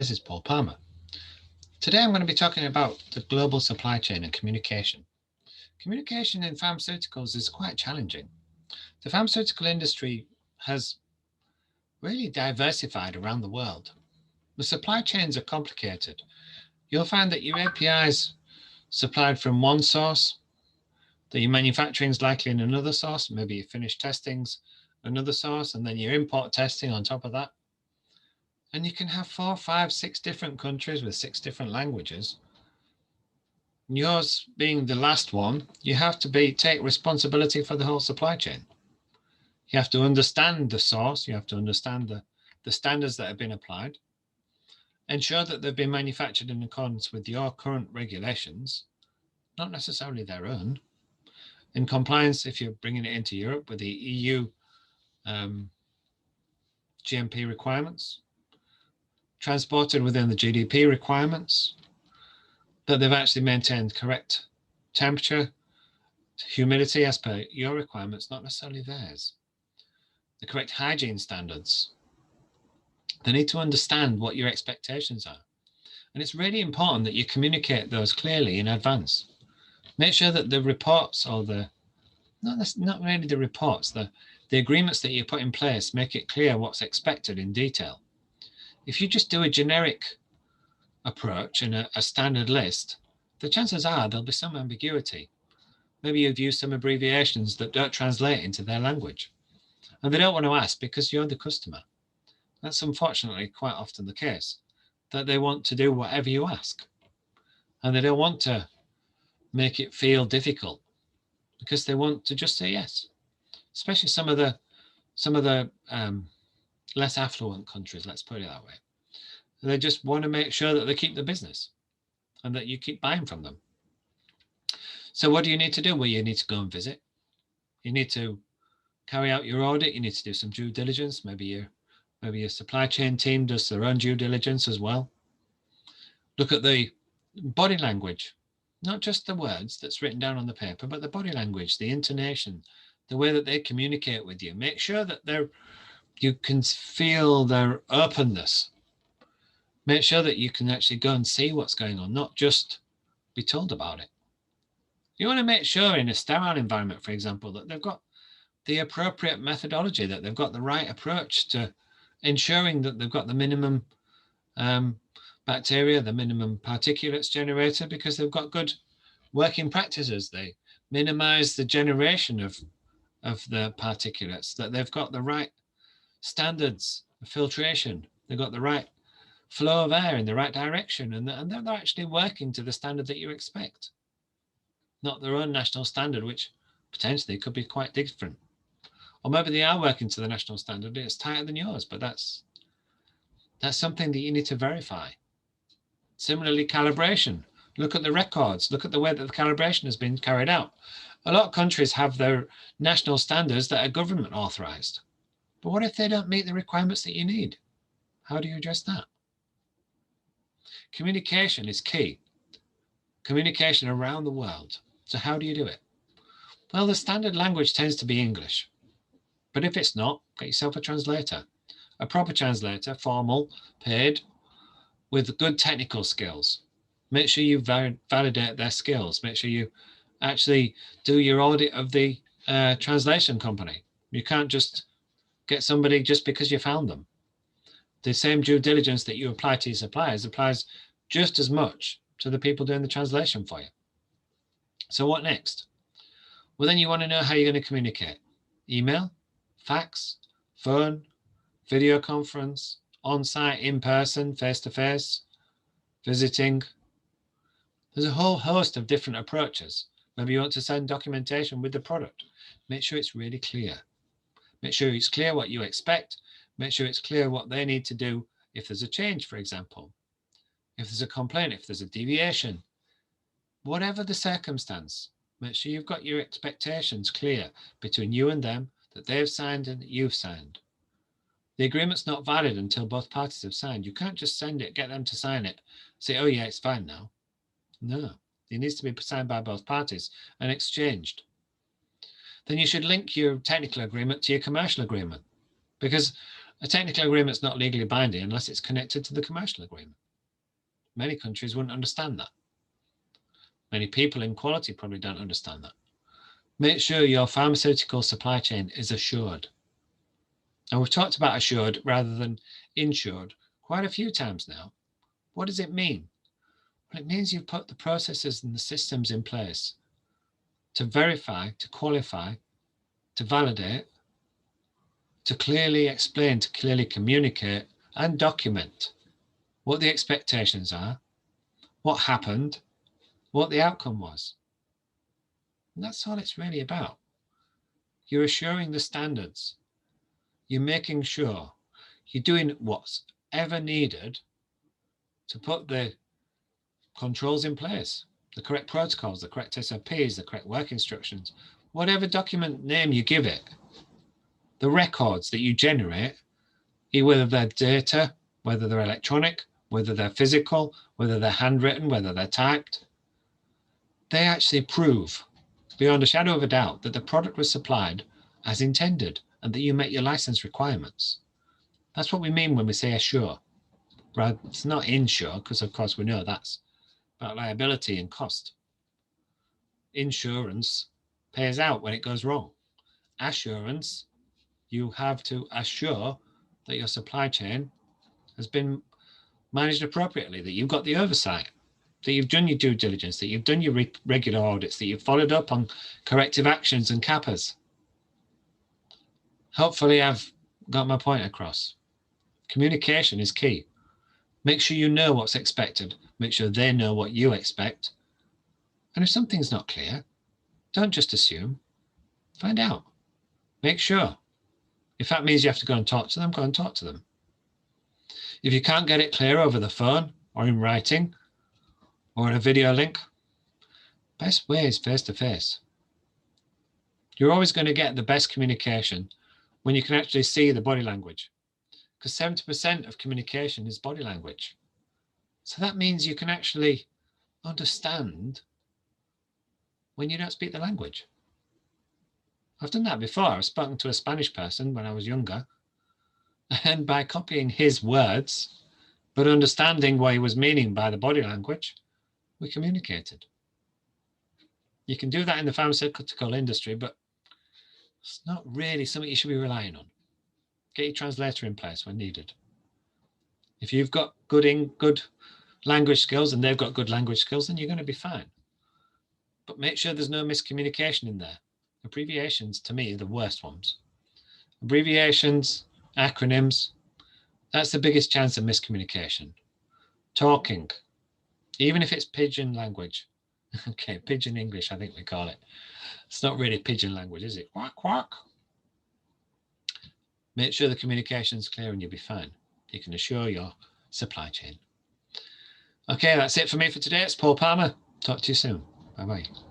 This is Paul Palmer. Today I'm going to be talking about the global supply chain and communication. Communication in pharmaceuticals is quite challenging. The pharmaceutical industry has really diversified around the world. The supply chains are complicated. You'll find that your APIs supplied from one source, that your manufacturing is likely in another source, maybe your finished testing's another source, and then your import testing on top of that. And you can have 4, 5, 6 different countries with 6 different languages. Yours being the last one, you have to take responsibility for the whole supply chain. You have to understand the source, you have to understand the standards that have been applied, ensure that they've been manufactured in accordance with your current regulations, not necessarily their own, in compliance if you're bringing it into Europe with the EU GMP requirements, transported within the GDP requirements, that they've actually maintained correct temperature, humidity as per your requirements, not necessarily theirs. The correct hygiene standards. They need to understand what your expectations are. And it's really important that you communicate those clearly in advance. Make sure that the reports or not really the reports, the agreements that you put in place make it clear what's expected in detail. If you just do a generic approach and a standard list, the chances are there'll be some ambiguity. Maybe you've used some abbreviations that don't translate into their language. And they don't want to ask because you're the customer. That's unfortunately quite often the case, that they want to do whatever you ask. And they don't want to make it feel difficult because they want to just say yes. Especially some of the less affluent countries, let's put it that way. They just want to make sure that they keep the business and that you keep buying from them. So what do you need to do? Well, you need to go and visit. You need to carry out your audit. You need to do some due diligence. Maybe your supply chain team does their own due diligence as well. Look at the body language, not just the words that's written down on the paper, but the body language, the intonation, the way that they communicate with you. Make sure that you can feel their openness. Make sure that you can actually go and see what's going on, not just be told about it. You want to make sure in a sterile environment, for example, that they've got the appropriate methodology, that they've got the right approach to ensuring that they've got the minimum bacteria, the minimum particulates generated, because they've got good working practices. They minimize the generation of the particulates, that they've got the right standards of filtration, they've got the right flow of air in the right direction, and they're actually working to the standard that you expect, not their own national standard, which potentially could be quite different. Or maybe they are working to the national standard, it's tighter than yours, but that's something that you need to verify. Similarly, calibration. Look at the records, look at the way that the calibration has been carried out. A lot of countries have their national standards that are government authorized. But what if they don't meet the requirements that you need? How do you address that? Communication is key. Communication around the world. So how do you do it? Well, the standard language tends to be English. But if it's not, get yourself a translator. A proper translator, formal, paid, with good technical skills. Make sure you validate their skills. Make sure you actually do your audit of the translation company. You can't just get somebody just because you found them. The same due diligence that you apply to your suppliers applies just as much to the people doing the translation for you. So what next? Well, then you want to know how you're going to communicate. Email, fax, phone, video conference, on-site, in-person, face-to-face, visiting. There's a whole host of different approaches. Maybe you want to send documentation with the product. Make sure it's really clear. Make sure it's clear what you expect. Make sure it's clear what they need to do if there's a change, for example. If there's a complaint, if there's a deviation. Whatever the circumstance, make sure you've got your expectations clear between you and them, that they've signed and that you've signed. The agreement's not valid until both parties have signed. You can't just send it, get them to sign it, say, oh yeah, it's fine now. No, it needs to be signed by both parties and exchanged. Then you should link your technical agreement to your commercial agreement, because A technical agreement is not legally binding unless it's connected to the commercial agreement. Many countries wouldn't understand that. Many people in quality probably don't understand that. Make sure your pharmaceutical supply chain is assured. And we've talked about assured rather than insured quite a few times now. What does it mean? Well, it means you've put the processes and the systems in place to verify, to qualify, to validate, to clearly explain, to clearly communicate and document what the expectations are, what happened, what the outcome was. And that's all it's really about. You're assuring the standards. You're making sure you're doing what's ever needed to put the controls in place, the correct protocols, the correct SOPs, the correct work instructions, whatever document name you give it, the records that you generate, whether they're data, whether they're electronic, whether they're physical, whether they're handwritten, whether they're typed, they actually prove beyond a shadow of a doubt that the product was supplied as intended and that you met your license requirements. That's what we mean when we say assure. Right? It's not insure, because of course we know that's about liability and cost. Insurance pays out when it goes wrong. Assurance, you have to assure that your supply chain has been managed appropriately, that you've got the oversight, that you've done your due diligence, that you've done your regular audits, that you've followed up on corrective actions and CAPAs. Hopefully I've got my point across. Communication is key. Make sure you know what's expected. Make sure they know what you expect. And if something's not clear, don't just assume. Find out. Make sure. If that means you have to go and talk to them, go and talk to them. If you can't get it clear over the phone or in writing or in a video link, best way is face-to-face. You're always going to get the best communication when you can actually see the body language, because 70% of communication is body language. So that means you can actually understand when you don't speak the language. I've done that before. I've spoken to a Spanish person when I was younger, and by copying his words, but understanding what he was meaning by the body language, we communicated. You can do that in the pharmaceutical industry, but it's not really something you should be relying on. Get your translator in place when needed. If you've got good language skills and they've got good language skills, then you're going to be fine. But make sure there's no miscommunication in there. Abbreviations, to me, are the worst ones. Abbreviations, acronyms, that's the biggest chance of miscommunication. Talking, even if it's pidgin language. Okay, pidgin English, I think we call it. It's not really pidgin language, is it? Quack, quack. Make sure the communication's clear and you'll be fine. You can assure your supply chain. Okay, that's it for me for today. It's Paul Palmer. Talk to you soon. Bye-bye.